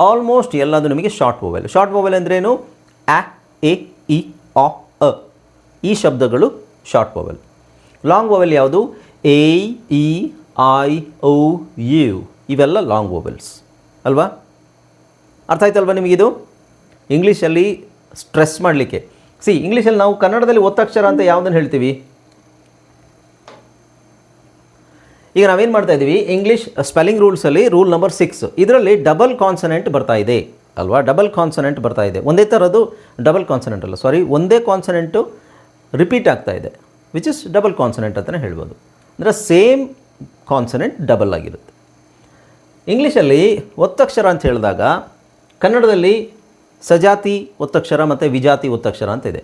ಆಲ್ಮೋಸ್ಟ್ ಎಲ್ಲದು ನಿಮಗೆ ಶಾರ್ಟ್ ವಾವೆಲ್. ಶಾರ್ಟ್ ವಾವೆಲ್ ಅಂದ್ರೇನು? ಎ ಇ ಅ ಈ ಶಬ್ದಗಳು ಶಾರ್ಟ್ ವಾವೆಲ್. ಲಾಂಗ್ ವಾವೆಲ್ ಯಾವುದು? AEIOU ಇವೆಲ್ಲ ಲಾಂಗ್ ವಾವೆಲ್ಸ್ ಅಲ್ವಾ? ಅರ್ಥ ಆಯ್ತಲ್ವ ನಿಮಗಿದು? ಇಂಗ್ಲೀಷಲ್ಲಿ ಸ್ಟ್ರೆಸ್ ಮಾಡಲಿಕ್ಕೆ, ಇಂಗ್ಲೀಷಲ್ಲಿ ನಾವು ಕನ್ನಡದಲ್ಲಿ ಒತ್ತಕ್ಷರ ಅಂತ ಯಾವುದನ್ನು ಹೇಳ್ತೀವಿ? ಈಗ ನಾವೇನು ಮಾಡ್ತಾ ಇದ್ದೀವಿ, ಇಂಗ್ಲೀಷ್ ಸ್ಪೆಲ್ಲಿಂಗ್ ರೂಲ್ಸಲ್ಲಿ ರೂಲ್ ನಂಬರ್ 6 ಇದರಲ್ಲಿ ಡಬಲ್ ಕಾನ್ಸನೆಂಟ್ ಬರ್ತಾ ಇದೆ ಅಲ್ವಾ? ಡಬಲ್ ಕಾನ್ಸನೆಂಟ್ ಬರ್ತಾ ಇದೆ. ಒಂದೇ ಥರದ್ದು ಡಬಲ್ ಕಾನ್ಸನೆಂಟ್ ಅಲ್ಲ, ಒಂದೇ ಕಾನ್ಸನೆಂಟು ರಿಪೀಟ್ ಆಗ್ತಾ ಇದೆ, ವಿಚ್ ಇಸ್ ಡಬಲ್ ಕಾನ್ಸನೆಂಟ್ ಅಂತಲೇ ಹೇಳ್ಬೋದು. ಅಂದರೆ ಸೇಮ್ ಕಾನ್ಸನೆಂಟ್ ಡಬಲ್ ಆಗಿರುತ್ತೆ. ಇಂಗ್ಲೀಷಲ್ಲಿ ಒತ್ತಕ್ಷರ ಅಂತ ಹೇಳಿದಾಗ ಕನ್ನಡದಲ್ಲಿ ಸಜಾತಿ ಒತ್ತಕ್ಷರ ಮತ್ತು ವಿಜಾತಿ ಒತ್ತಕ್ಷರ ಅಂತಿದೆ.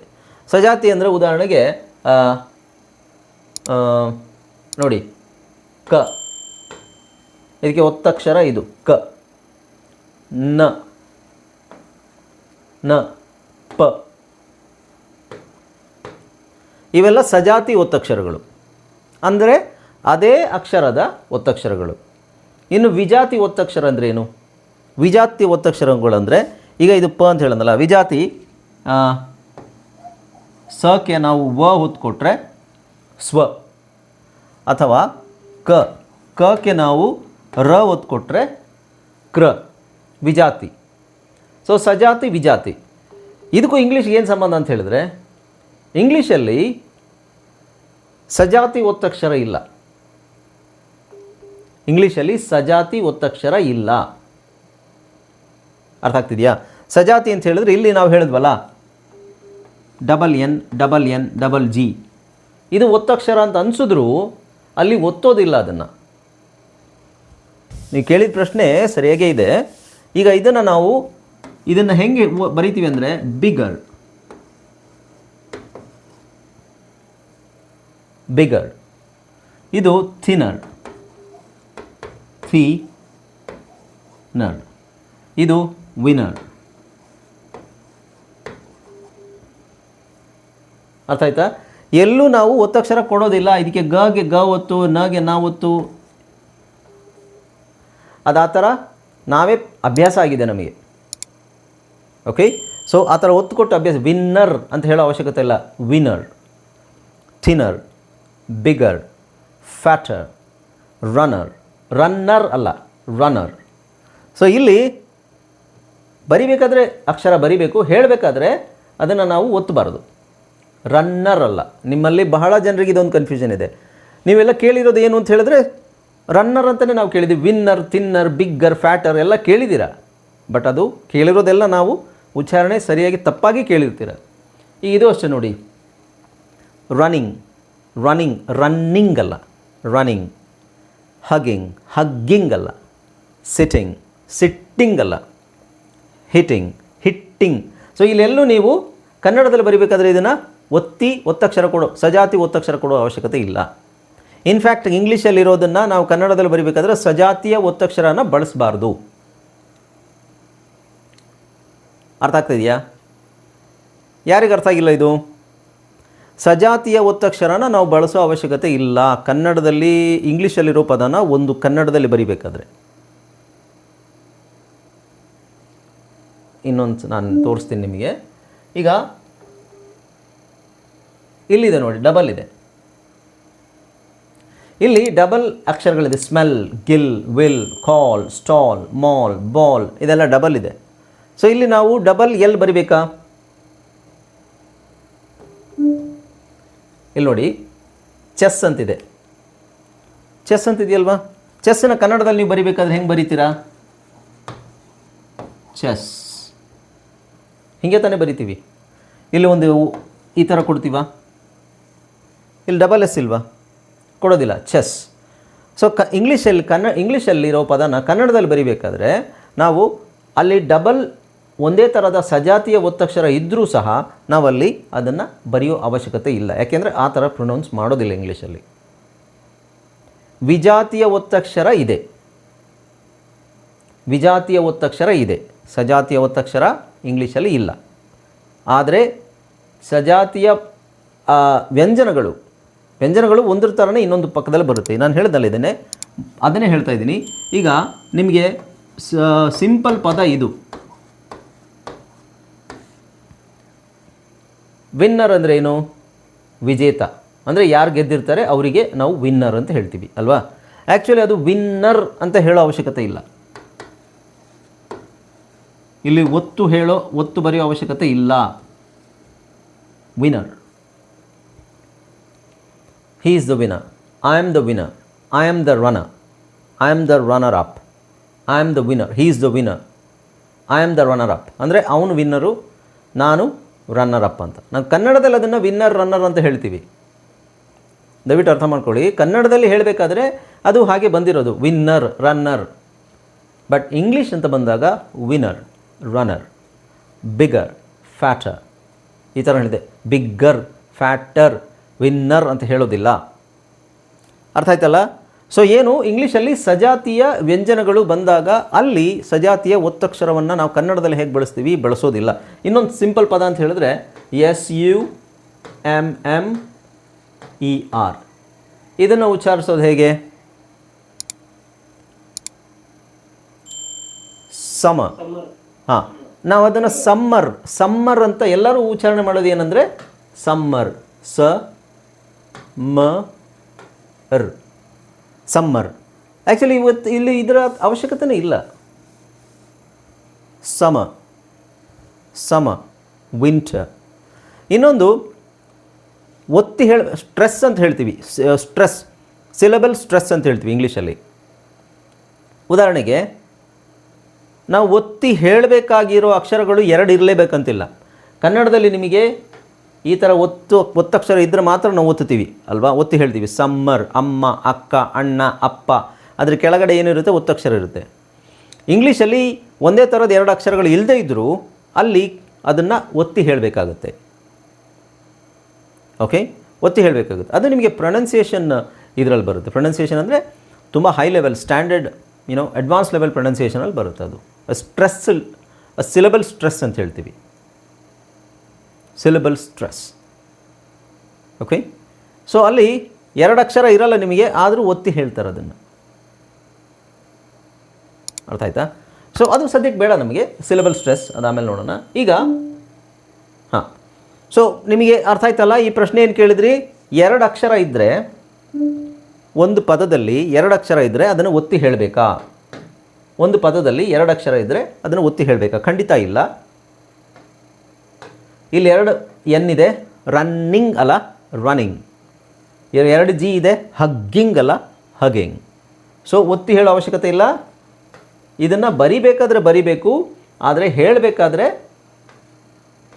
ಸಜಾತಿ ಅಂದರೆ ಉದಾಹರಣೆಗೆ ನೋಡಿ ಕ, ಇದಕ್ಕೆ ಒತ್ತಕ್ಷರ ಇದು ಕ, ನ, ನ, ಪ, ಇವೆಲ್ಲ ಸಜಾತಿ ಒತ್ತಕ್ಷರಗಳು, ಅಂದರೆ ಅದೇ ಅಕ್ಷರದ ಒತ್ತಕ್ಷರಗಳು. ಇನ್ನು ವಿಜಾತಿ ಒತ್ತಕ್ಷರ ಅಂದರೆ ಏನು? ವಿಜಾತಿ ಒತ್ತಕ್ಷರಗಳು ಅಂದರೆ ಈಗ ಇದು ಪ ಅಂತ ಹೇಳೋದಲ್ಲ, ವಿಜಾತಿ ಸಕ್ಕೆ ನಾವು ವ ಹೊತ್ತು ಕೊಟ್ಟರೆ ಸ್ವ, ಅಥವಾ ಕಕ್ಕೆ ನಾವು ರ ಒತ್ತು ಕೊಟ್ಟರೆ ಕ್ರ, ವಿಜಾತಿ. ಸೊ ಸಜಾತಿ ವಿಜಾತಿ ಇದಕ್ಕೂ ಇಂಗ್ಲೀಷ್ಗೆ ಏನು ಸಂಬಂಧ ಅಂತ ಹೇಳಿದ್ರೆ, ಇಂಗ್ಲೀಷಲ್ಲಿ ಸಜಾತಿ ಒತ್ತಕ್ಷರ ಇಲ್ಲ. ಇಂಗ್ಲೀಷಲ್ಲಿ ಸಜಾತಿ ಒತ್ತಕ್ಷರ ಇಲ್ಲ. ಅರ್ಥ ಆಗ್ತಿದೆಯಾ? ಸಜಾತಿ ಅಂತ ಹೇಳಿದ್ರೆ ಇಲ್ಲಿ ನಾವು ಹೇಳಿದ್ವಲ್ಲ ಡಬಲ್ ಎನ್ ಡಬಲ್ ಜಿ, ಇದು ಒತ್ತಕ್ಷರ ಅಂತ ಅನಿಸಿದ್ರು ಅಲ್ಲಿ ಒತ್ತೋದಿಲ್ಲ ಅದನ್ನು. ನೀವು ಕೇಳಿದ ಪ್ರಶ್ನೆ ಸರಿಯಾಗೇ ಇದೆ. ಈಗ ಇದನ್ನು ನಾವು ಇದನ್ನು ಹೆಂಗೆ ಬರಿತೀವಿ ಅಂದರೆ ಬಿಗರ್, ಬಿಗರ್. ಇದು ಥಿನರ್, ಥೀನರ್. ಇದು ವಿನರ್. ಅರ್ಥ ಆಯ್ತಾ? ಎಲ್ಲೂ ನಾವು ಒತ್ತಕ್ಷರ ಕೊಡೋದಿಲ್ಲ. ಇದಕ್ಕೆ ಗೆ ಗ ಒತ್ತು, ನಗೆ ನಾ ಒತ್ತು, ಅದು ಆ ಥರ ನಾವೇ ಅಭ್ಯಾಸ ಆಗಿದೆ ನಮಗೆ. ಓಕೆ, ಸೊ ಆ ಥರ ಒತ್ತು ಕೊಟ್ಟು ಅಭ್ಯಾಸ. ವಿನ್ನರ್ ಅಂತ ಹೇಳೋ ಅವಶ್ಯಕತೆ ಇಲ್ಲ. Winner, thinner, bigger, fatter, runner. Runner ಅಲ್ಲ, ರನ್ನರ್. ಸೊ ಇಲ್ಲಿ ಬರಿಬೇಕಾದ್ರೆ ಅಕ್ಷರ ಬರಿಬೇಕು, ಹೇಳಬೇಕಾದ್ರೆ ಅದನ್ನು ನಾವು ಒತ್ತಬಾರದು. ರನ್ನರ್ ಅಲ್ಲ. ನಿಮ್ಮಲ್ಲಿ ಬಹಳ ಜನರಿಗೆ ಇದೊಂದು ಕನ್ಫ್ಯೂಷನ್ ಇದೆ. ನೀವೆಲ್ಲ ಕೇಳಿರೋದು ಏನು ಅಂತ ಹೇಳಿದ್ರೆ ರನ್ನರ್ ಅಂತಲೇ ನಾವು ಕೇಳಿದ್ದೀವಿ. ವಿನ್ನರ್, ಥಿನ್ನರ್, ಬಿಗ್ಗರ್, ಫ್ಯಾಟರ್ ಎಲ್ಲ ಕೇಳಿದ್ದೀರಾ. ಬಟ್ ಅದು ಕೇಳಿರೋದೆಲ್ಲ ನಾವು ಉಚ್ಚಾರಣೆ ಸರಿಯಾಗಿ ತಪ್ಪಾಗಿ ಕೇಳಿರ್ತೀರ. ಈಗ ಇದು ಅಷ್ಟೇ ನೋಡಿ, ರನ್ನಿಂಗ್, ರನ್ನಿಂಗ್, ರನ್ನಿಂಗ್ ಅಲ್ಲ, ರನ್ನಿಂಗ್. ಹಗ್ಗಿಂಗ್, ಹಗ್ಗಿಂಗ್ ಅಲ್ಲ. ಸಿಟ್ಟಿಂಗ್, ಸಿಟ್ಟಿಂಗ್ ಅಲ್ಲ. Hitting, hitting. ಸೊ ಇಲ್ಲೆಲ್ಲೂ ನೀವು ಕನ್ನಡದಲ್ಲಿ ಬರಿಬೇಕಾದ್ರೆ ಇದನ್ನು ಒತ್ತಕ್ಷರ ಕೊಡೋ, ಸಜಾತಿ ಒತ್ತಕ್ಷರ ಕೊಡೋ ಅವಶ್ಯಕತೆ ಇಲ್ಲ. ಇನ್ಫ್ಯಾಕ್ಟ್ ಇಂಗ್ಲೀಷಲ್ಲಿರೋದನ್ನು ನಾವು ಕನ್ನಡದಲ್ಲಿ ಬರಿಬೇಕಾದ್ರೆ ಸಜಾತಿಯ ಒತ್ತಕ್ಷರನ ಬಳಸಬಾರ್ದು. ಅರ್ಥ ಆಗ್ತಿದೆಯಾ? ಯಾರಿಗೆ ಅರ್ಥ ಆಗಿಲ್ಲ ಇದು? ಸಜಾತಿಯ ಒತ್ತಕ್ಷರನ ನಾವು ಬಳಸೋ ಅವಶ್ಯಕತೆ ಇಲ್ಲ ಕನ್ನಡದಲ್ಲಿ. ಇಂಗ್ಲೀಷಲ್ಲಿರೋ ಪದನ ಒಂದು ಕನ್ನಡದಲ್ಲಿ ಬರಿಬೇಕಾದ್ರೆ. ಇನ್ನೊಂದು ನಾನು ತೋರಿಸ್ತೀನಿ ನಿಮಗೆ. ಈಗ ಇಲ್ಲಿದೆ ನೋಡಿ, ಡಬಲ್ ಇದೆ. ಇಲ್ಲಿ ಡಬಲ್ ಅಕ್ಷರಗಳಿದೆ. Smell, gill, will, call, stall, mall, ball, ಇದೆಲ್ಲ ಡಬಲ್ ಇದೆ. ಸೊ ಇಲ್ಲಿ ನಾವು ಡಬಲ್ ಎಲ್ ಬರಿಬೇಕಾ? ಇಲ್ಲಿ ನೋಡಿ, ಚೆಸ್ ಅಂತಿದೆ. ಚೆಸ್ ಅಂತಿದೆಯಲ್ವಾ? ಚೆಸ್ಸನ್ನು ಕನ್ನಡದಲ್ಲಿ ನೀವು ಬರಿಬೇಕಾದ್ರೆ ಹೆಂಗೆ ಬರಿತೀರಾ? ಚೆಸ್ ಹೀಗೆ ತಾನೇ ಬರಿತೀವಿ. ಇಲ್ಲಿ ಒಂದು ಈ ಥರ ಕೊಡ್ತೀವಾ? ಇಲ್ಲಿ ಡಬಲ್ ಎಸ್ ಇಲ್ವಾ? ಕೊಡೋದಿಲ್ಲ. ಚೆಸ್. ಸೊ ಇಂಗ್ಲೀಷಲ್ಲಿರೋ ಪದನ ಕನ್ನಡದಲ್ಲಿ ಬರಿಬೇಕಾದ್ರೆ ನಾವು ಅಲ್ಲಿ ಡಬಲ್ ಒಂದೇ ಥರದ ಸಜಾತಿಯ ಒತ್ತಕ್ಷರ ಇದ್ದರೂ ಸಹ ನಾವಲ್ಲಿ ಅದನ್ನು ಬರೆಯೋ ಅವಶ್ಯಕತೆ ಇಲ್ಲ. ಯಾಕೆಂದರೆ ಆ ಥರ ಪ್ರೊನೌನ್ಸ್ ಮಾಡೋದಿಲ್ಲ ಇಂಗ್ಲೀಷಲ್ಲಿ. ವಿಜಾತಿಯ ಒತ್ತಕ್ಷರ ಇದೆ, ವಿಜಾತಿಯ ಒತ್ತಕ್ಷರ ಇದೆ, ಸಜಾತಿಯ ಒತ್ತಕ್ಷರ ಇಂಗ್ಲೀಷಲ್ಲಿ ಇಲ್ಲ. ಆದರೆ ಸಜಾತಿಯ ವ್ಯಂಜನಗಳು ಒಂದ್ರ ಥರನೇ ಇನ್ನೊಂದು ಪಕ್ಕದಲ್ಲಿ ಬರುತ್ತೆ. ನಾನು ಹೇಳ್ದಲ್ಲಿದ್ದೇನೆ, ಅದನ್ನೇ ಹೇಳ್ತಾ ಇದ್ದೀನಿ. ಈಗ ನಿಮಗೆ ಸಿಂಪಲ್ ಪದ ಇದು. ವಿನ್ನರ್ ಅಂದರೆ ಏನು? ವಿಜೇತ. ಅಂದರೆ ಯಾರು ಗೆದ್ದಿರ್ತಾರೆ ಅವರಿಗೆ ನಾವು ವಿನ್ನರ್ ಅಂತ ಹೇಳ್ತೀವಿ ಅಲ್ವಾ? ಆ್ಯಕ್ಚುಲಿ ಅದು ವಿನ್ನರ್ ಅಂತ ಹೇಳೋ ಅವಶ್ಯಕತೆ ಇಲ್ಲ. ಇಲ್ಲಿ ಒತ್ತು ಬರೆಯೋ ಅವಶ್ಯಕತೆ ಇಲ್ಲ. Winner. He is the winner. I am the winner. I am the runner. I am the runner-up. I am the winner. He is the winner. I am the runner-up. ಅಂದರೆ ಅವನು ವಿನ್ನರು, ನಾನು ರನ್ನರ್-ಅಪ್ ಅಂತ. ನಾವು ಕನ್ನಡದಲ್ಲಿ ಅದನ್ನು winner, runner ಅಂತ ಹೇಳ್ತೀವಿ. ದಯವಿಟ್ಟು ಅರ್ಥ ಮಾಡ್ಕೊಳ್ಳಿ. ಕನ್ನಡದಲ್ಲಿ ಹೇಳಬೇಕಾದ್ರೆ ಅದು ಹಾಗೆ ಬಂದಿರೋದು, ವಿನ್ನರ್, ರನ್ನರ್. ಬಟ್ ಇಂಗ್ಲೀಷ್ ಅಂತ ಬಂದಾಗ ವಿನ್ನರ್, runner, bigger, fatter. ಈ ಥರ ಹೇಳಿದೆ. ಬಿಗ್ಗರ್, ಫ್ಯಾಟರ್, ವಿನ್ನರ್ ಅಂತ ಹೇಳೋದಿಲ್ಲ. ಅರ್ಥ ಆಯ್ತಲ್ಲ? ಸೊ ಏನು ಇಂಗ್ಲೀಷಲ್ಲಿ ಸಜಾತಿಯ ವ್ಯಂಜನಗಳು ಬಂದಾಗ ಅಲ್ಲಿ ಸಜಾತಿಯ ಒತ್ತಕ್ಷರವನ್ನು ನಾವು ಕನ್ನಡದಲ್ಲಿ ಹೇಗೆ ಬಳಸ್ತೀವಿ, ಬಳಸೋದಿಲ್ಲ. ಇನ್ನೊಂದು ಸಿಂಪಲ್ ಪದ ಅಂತ ಹೇಳಿದ್ರೆ SUMMER. ಇದನ್ನು ಉಚ್ಚಾರಿಸೋದು ಹೇಗೆ? ಸಮರ್. ಹಾಂ, ನಾವು ಅದನ್ನು ಸಮ್ಮರ್ ಅಂತ ಎಲ್ಲರೂ ಉಚ್ಚಾರಣೆ ಮಾಡೋದು ಏನಂದರೆ ಸಮ್ಮರ್, ಸಮ್ಮರ್. ಆ್ಯಕ್ಚುಲಿ ಇವತ್ತು ಇಲ್ಲಿ ಇದರ ಅವಶ್ಯಕತೆನೇ ಇಲ್ಲ. ಸಮ, ವಿಂಟರ್. ಇನ್ನೊಂದು ಒತ್ತಿ ಸ್ಟ್ರೆಸ್ ಅಂತ ಹೇಳ್ತೀವಿ. ಸ್ಟ್ರೆಸ್, ಸಿಲಬಲ್ ಸ್ಟ್ರೆಸ್ ಅಂತ ಹೇಳ್ತೀವಿ ಇಂಗ್ಲೀಷಲ್ಲಿ. ಉದಾಹರಣೆಗೆ ನಾವು ಒತ್ತಿ ಹೇಳಬೇಕಾಗಿರೋ ಅಕ್ಷರಗಳು 2 ಇರಲೇಬೇಕಂತಿಲ್ಲ. ಕನ್ನಡದಲ್ಲಿ ನಿಮಗೆ ಈ ಥರ ಒತ್ತಕ್ಷರ ಇದ್ದರೆ ಮಾತ್ರ ನಾವು ಒತ್ತುತ್ತೀವಿ ಅಲ್ವಾ, ಒತ್ತಿ ಹೇಳ್ತೀವಿ. ಸಮ್ಮರ್, ಅಮ್ಮ, ಅಕ್ಕ, ಅಣ್ಣ, ಅಪ್ಪ. ಅದ್ರ ಕೆಳಗಡೆ ಏನಿರುತ್ತೆ, ಒತ್ತಕ್ಷರ ಇರುತ್ತೆ. ಇಂಗ್ಲೀಷಲ್ಲಿ ಒಂದೇ ಥರದ 2 ಅಕ್ಷರಗಳು ಇಲ್ಲದೇ ಇದ್ದರೂ ಅಲ್ಲಿ ಅದನ್ನು ಒತ್ತಿ ಹೇಳಬೇಕಾಗುತ್ತೆ. ಓಕೆ, ಒತ್ತಿ ಹೇಳಬೇಕಾಗುತ್ತೆ. ಅದು ನಿಮಗೆ ಪ್ರೊನೌನ್ಸಿಯೇಷನ್ ಇದರಲ್ಲಿ ಬರುತ್ತೆ. ಪ್ರೊನೌನ್ಸಿಯೇಷನ್ ಅಂದರೆ ತುಂಬ high level, standard, advance level ಪ್ರೊನೌನ್ಸಿಯೇಷನಲ್ಲಿ ಬರುತ್ತೆ. ಅದು ಸ್ಟ್ರೆಸ್, ಸಿಲಬಲ್ ಸ್ಟ್ರೆಸ್ ಅಂತ ಹೇಳ್ತೀವಿ. Syllable stress. ಓಕೆ, ಸೊ ಅಲ್ಲಿ 2 ಅಕ್ಷರ ಇರಲ್ಲ ನಿಮಗೆ, ಆದರೂ ಒತ್ತಿ ಹೇಳ್ತಾರೆ ಅದನ್ನು. ಅರ್ಥ ಆಯ್ತಾ? ಸೊ ಅದು ಸದ್ಯಕ್ಕೆ ಬೇಡ ನಮಗೆ, ಸಿಲಬಲ್ ಸ್ಟ್ರೆಸ್, ಅದಾದಮೇಲೆ ನೋಡೋಣ. ಈಗ ಹಾಂ, ಸೊ ನಿಮಗೆ ಅರ್ಥ ಆಯ್ತಲ್ಲ ಈ ಪ್ರಶ್ನೆ ಏನು ಕೇಳಿದ್ರಿ? 2 ಅಕ್ಷರ ಇದ್ದರೆ, ಒಂದು ಪದದಲ್ಲಿ 2 ಅಕ್ಷರ ಇದ್ದರೆ ಅದನ್ನು ಒತ್ತಿ ಹೇಳಬೇಕಾ? ಒಂದು ಪದದಲ್ಲಿ 2 ಅಕ್ಷರ ಇದ್ದರೆ ಅದನ್ನು ಒತ್ತಿ ಹೇಳಬೇಕಾ? ಖಂಡಿತ ಇಲ್ಲ. ಇಲ್ಲಿ 2 ಎನ್ ಇದೆ, ರನ್ನಿಂಗ್ ಅಲ್ಲ ರನ್ನಿಂಗ್. 2 ಜಿ ಇದೆ, ಹಗ್ಗಿಂಗ್ ಅಲ್ಲ ಹಗಿಂಗ್. ಸೊ ಒತ್ತಿ ಹೇಳೋ ಅವಶ್ಯಕತೆ ಇಲ್ಲ. ಇದನ್ನು ಬರಿಬೇಕಾದ್ರೆ ಬರಿಬೇಕು, ಆದರೆ ಹೇಳಬೇಕಾದ್ರೆ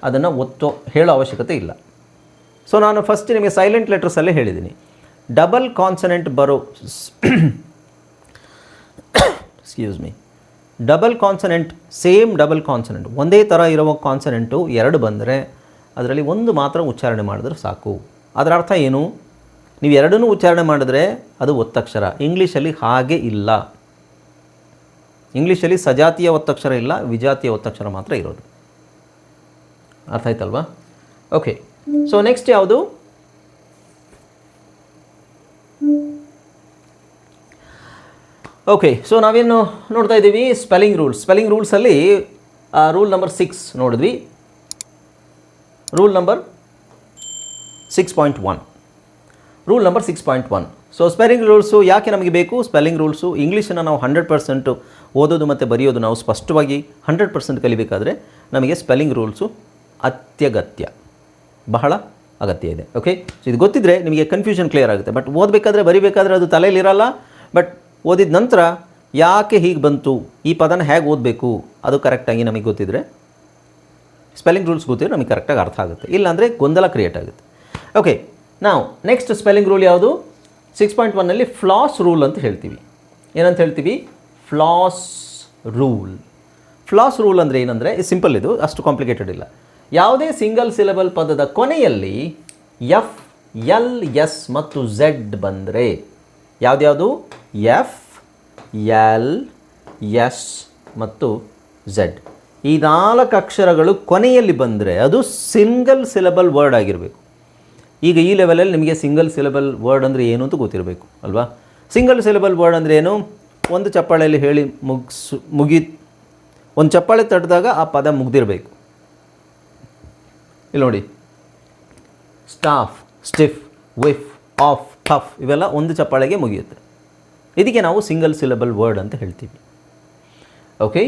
ಅದನ್ನು ಹೇಳೋ ಅವಶ್ಯಕತೆ ಇಲ್ಲ. ಸೊ ನಾನು ಫಸ್ಟ್ ನಿಮಗೆ ಸೈಲೆಂಟ್ ಲೆಟರ್ಸಲ್ಲೇ ಹೇಳಿದ್ದೀನಿ. ಡಬಲ್ ಕಾನ್ಸನೆಂಟ್ ಬರೋ excuse me, double consonant, same double consonant, ಒಂದೇ ಥರ ಇರುವ ಕಾನ್ಸನೆಂಟು 2 ಬಂದರೆ ಅದರಲ್ಲಿ ಒಂದು ಮಾತ್ರ ಉಚ್ಚಾರಣೆ ಮಾಡಿದ್ರೆ ಸಾಕು. ಅದರ ಅರ್ಥ ಏನು? ನೀವು 2 ಉಚ್ಚಾರಣೆ ಮಾಡಿದ್ರೆ ಅದು ಒತ್ತಕ್ಷರ. ಇಂಗ್ಲೀಷಲ್ಲಿ ಹಾಗೆ ಇಲ್ಲ. ಇಂಗ್ಲೀಷಲ್ಲಿ ಸಜಾತಿಯ ಒತ್ತಕ್ಷರ ಇಲ್ಲ, ವಿಜಾತಿಯ ಒತ್ತಕ್ಷರ ಮಾತ್ರ ಇರೋದು. ಅರ್ಥ ಆಯ್ತಲ್ವಾ? ಓಕೆ, ಸೊ ನೆಕ್ಸ್ಟ್ ಯಾವುದು? ಓಕೆ, ಸೊ ನಾವೇನು ನೋಡ್ತಾ ಇದ್ದೀವಿ? Spelling rules. ಸ್ಪೆಲ್ಲಿಂಗ್ ರೂಲ್ಸಲ್ಲಿ ರೂಲ್ ನಂಬರ್ 6 ನೋಡಿದ್ವಿ. Rule number 6.1. Rule number 6.1. So spelling rules ಯಾಕೆ ನಮಗೆ ಬೇಕು? ಸ್ಪೆಲ್ಲಿಂಗ್ ರೂಲ್ಸು ಇಂಗ್ಲೀಷನ್ನು ನಾವು 100% ಓದೋದು ಮತ್ತು ಬರೆಯೋದು ನಾವು ಸ್ಪಷ್ಟವಾಗಿ 100% ಕಲಿಬೇಕಾದ್ರೆ ನಮಗೆ ಸ್ಪೆಲ್ಲಿಂಗ್ ರೂಲ್ಸು ಅತ್ಯಗತ್ಯ, ಬಹಳ ಅಗತ್ಯ ಇದೆ. ಓಕೆ, ಸೊ ಇದು ಗೊತ್ತಿದ್ದರೆ ನಿಮಗೆ ಕನ್ಫ್ಯೂಷನ್ ಕ್ಲಿಯರ್ ಆಗುತ್ತೆ. ಬಟ್ ಓದಬೇಕಾದ್ರೆ ಬರಿಬೇಕಾದ್ರೆ ಅದು ತಲೆಯಲ್ಲಿರಲ್ಲ. ಬಟ್ ಓದಿದ ನಂತರ ಯಾಕೆ ಹೀಗೆ ಬಂತು, ಈ ಪದನ ಹೇಗೆ ಓದಬೇಕು, ಅದು ಕರೆಕ್ಟಾಗಿ ನಮಗೆ ಗೊತ್ತಿದ್ದರೆ, ಸ್ಪೆಲ್ಲಿಂಗ್ ರೂಲ್ಸ್ ಗೊತ್ತಿದ್ರೆ ನಮಗೆ ಕರೆಕ್ಟಾಗಿ ಅರ್ಥ ಆಗುತ್ತೆ. ಇಲ್ಲಾಂದರೆ ಗೊಂದಲ ಕ್ರಿಯೇಟ್ ಆಗುತ್ತೆ. ಓಕೆ, ನಾವು ನೆಕ್ಸ್ಟ್ ಸ್ಪೆಲ್ಲಿಂಗ್ ರೂಲ್ ಯಾವುದು? 6.1ನಲ್ಲಿ ಫ್ಲಾಸ್ ರೂಲ್ ಅಂತ ಹೇಳ್ತೀವಿ. ಏನಂತ ಹೇಳ್ತೀವಿ? Flaws rule. ಫ್ಲಾಸ್ ರೂಲ್ ಅಂದರೆ ಏನಂದರೆ, ಸಿಂಪಲ್, ಇದು ಅಷ್ಟು ಕಾಂಪ್ಲಿಕೇಟೆಡ್ ಇಲ್ಲ. ಯಾವುದೇ ಸಿಂಗಲ್ ಸಿಲೆಬಲ್ ಪದದ ಕೊನೆಯಲ್ಲಿ ಎಫ್, ಎಲ್, ಎಸ್ ಮತ್ತು ಝೆಡ್ ಬಂದರೆ, ಯಾವುದ್ಯಾವುದು? ಎಫ್, ಎಲ್, ಎಸ್ ಮತ್ತು ಝೆಡ್, ಈ 4 ಅಕ್ಷರಗಳು ಕೊನೆಯಲ್ಲಿ ಬಂದರೆ ಅದು ಸಿಂಗಲ್ ಸಿಲೆಬಲ್ ವರ್ಡ್ ಆಗಿರಬೇಕು. ಈಗ ಈ ಲೆವೆಲಲ್ಲಿ ನಿಮಗೆ ಸಿಂಗಲ್ ಸಿಲೆಬಲ್ ವರ್ಡ್ ಅಂದರೆ ಏನು ಅಂತ ಗೊತ್ತಿರಬೇಕು ಅಲ್ವಾ? ಸಿಂಗಲ್ ಸಿಲೆಬಲ್ ವರ್ಡ್ ಅಂದರೆ ಏನು? ಒಂದು ಚಪ್ಪಾಳೆಯಲ್ಲಿ ಹೇಳಿ ಒಂದು ಚಪ್ಪಾಳೆ ತಟ್ಟಿದಾಗ ಆ ಪದ ಮುಗ್ದಿರಬೇಕು. ಇಲ್ಲಿ ನೋಡಿ, staff, stiff, whiff, of, puff ಇವೆಲ್ಲ ಒಂದು ಚಪ್ಪಾಳೆಗೆ ಮುಗಿಯುತ್ತೆ. ಇದಕ್ಕೆ ನಾವು ಸಿಂಗಲ್ ಸಿಲೆಬಲ್ ವರ್ಡ್ ಅಂತ ಹೇಳ್ತೀವಿ. ಓಕೆ,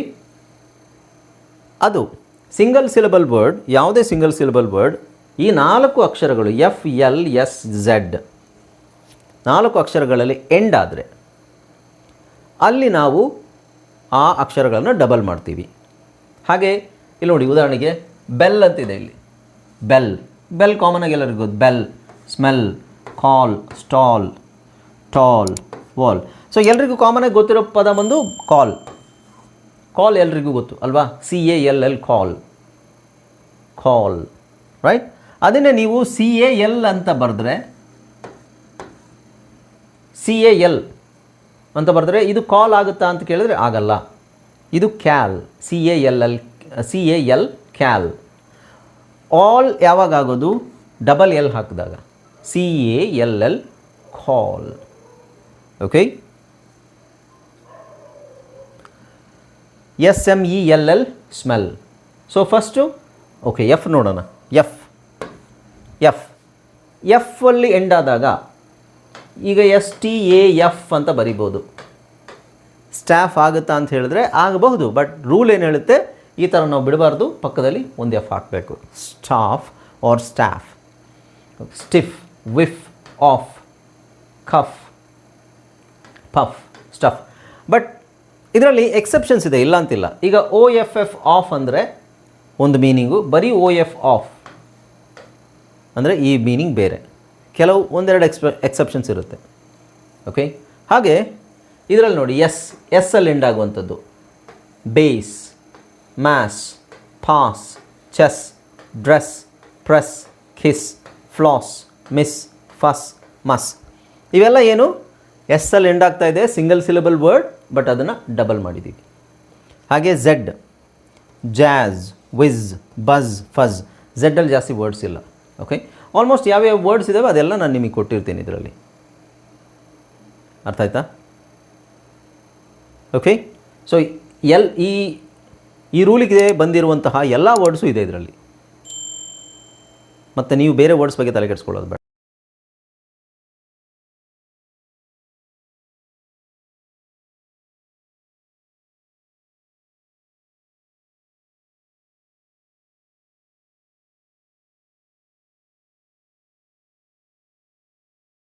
ಅದು ಸಿಂಗಲ್ ಸಿಲೆಬಲ್ ವರ್ಡ್. ಯಾವುದೇ ಸಿಂಗಲ್ ಸಿಲೆಬಲ್ ವರ್ಡ್ ಈ 4 ಅಕ್ಷರಗಳು ಎಫ್, ಎಲ್, ಎಸ್, ಝೆಡ್ 4 ಅಕ್ಷರಗಳಲ್ಲಿ ಎಂಡ್ ಆದರೆ ಅಲ್ಲಿ ನಾವು ಆ ಅಕ್ಷರಗಳನ್ನು ಡಬಲ್ ಮಾಡ್ತೀವಿ. ಹಾಗೆ ಇಲ್ಲಿ ನೋಡಿ, ಉದಾಹರಣೆಗೆ ಬೆಲ್ ಅಂತಿದೆ. ಇಲ್ಲಿ ಬೆಲ್, ಬೆಲ್ ಕಾಮನ್ ಆಗಿ ಎಲ್ಲರಿಗೂ ಗೊತ್ತು. ಬೆಲ್, ಸ್ಮೆಲ್, ಕಾಲ್, ಸ್ಟಾಲ್, ಟಾಲ್, ವಾಲ್. ಸೊ ಎಲ್ರಿಗೂ ಕಾಮನ್ ಆಗಿ ಗೊತ್ತಿರೋ ಪದ ಬಂದು ಕಾಲ್. ಕಾಲ್ ಎಲ್ರಿಗೂ ಗೊತ್ತು ಅಲ್ವಾ, CALL ಕಾಲ್, ಕಾಲ್, ರೈಟ್. ಅದನ್ನೇ ನೀವು CAL ಅಂತ ಬರೆದ್ರೆ, CAL ಅಂತ ಬರೆದ್ರೆ ಇದು ಕಾಲ್ ಆಗುತ್ತಾ ಅಂತ ಕೇಳಿದ್ರೆ ಆಗಲ್ಲ. ಇದು ಕ್ಯಾಲ್, CAL ಕ್ಯಾಲ್. ಆಲ್ ಯಾವಾಗ ಆಗೋದು? ಡಬಲ್ ಎಲ್ ಹಾಕಿದಾಗ, CALL call. Okay. SMELL smell. So first okay F ನೋಡೋಣ. ಎಫ್ ಅಲ್ಲಿ ಎಂಡ್ ಆದಾಗ ಈಗ STAF ಅಂತ ಬರಿಬೋದು. ಸ್ಟಾಫ್ ಆಗುತ್ತಾ ಅಂತ ಹೇಳಿದ್ರೆ ಆಗಬಹುದು, ಬಟ್ ರೂಲ್ ಏನು ಹೇಳುತ್ತೆ, ಈ ಥರ ನಾವು ಬಿಡಬಾರ್ದು, ಪಕ್ಕದಲ್ಲಿ ಒಂದು ಎಫ್ ಹಾಕಬೇಕು. Staff or staff. Stiff, whiff, off, cuff, puff, stuff. But ಇದರಲ್ಲಿ ಎಕ್ಸೆಪ್ಷನ್ಸ್ ಇದೆ, ಇಲ್ಲ ಅಂತಿಲ್ಲ. ಈಗ OFF ಆಫ್ ಅಂದರೆ ಒಂದು ಮೀನಿಂಗು, ಬರೀ OF ಆಫ್ ಅಂದರೆ ಈ ಮೀನಿಂಗ್ ಬೇರೆ. ಕೆಲವು ಒಂದೆರಡು ಎಕ್ಸೆಪ್ಷನ್ಸ್ ಇರುತ್ತೆ. ಓಕೆ. ಹಾಗೆ ಇದರಲ್ಲಿ ನೋಡಿ ಎಸ್ ಅಲ್ಲಿ ಎಂಡ್ ಆಗುವಂಥದ್ದು. Base, mass, pass, chess, dress, press, kiss, floss, miss, fuss, muss. ಇವೆಲ್ಲ ಏನು ಎಸ್ ಅಲ್ಲಿ ಎಂಡ್ ಆಗ್ತಾ ಇದೆ, ಸಿಂಗಲ್ ಸಿಲೆಬಲ್ ವರ್ಡ್, ಬಟ್ ಅದನ್ನು ಡಬಲ್ ಮಾಡಿದ್ದೀವಿ. ಹಾಗೆ Z, jazz, whiz, buzz, fuzz. ಝೆಡ್ಡಲ್ಲಿ ಜಾಸ್ತಿ ವರ್ಡ್ಸ್ ಇಲ್ಲ. ಓಕೆ. ಆಲ್ಮೋಸ್ಟ್ ಯಾವ್ಯಾವ ವರ್ಡ್ಸ್ ಇದ್ದಾವೆ ಅದೆಲ್ಲ ನಾನು ನಿಮಗೆ ಕೊಟ್ಟಿರ್ತೀನಿ ಇದರಲ್ಲಿ. ಅರ್ಥ ಆಯ್ತಾ? ಓಕೆ. ಸೊ ಈ ರೂಲಿಗೆ ಬಂದಿರುವಂತಹ ಎಲ್ಲ ವರ್ಡ್ಸು ಇದೆ ಇದರಲ್ಲಿ. ಮತ್ತು ನೀವು ಬೇರೆ ವರ್ಡ್ಸ್ ಬಗ್ಗೆ ತಲೆ ಕೆಡಿಸ್ಕೊಳ್ಳೋದು ಬೇಡ.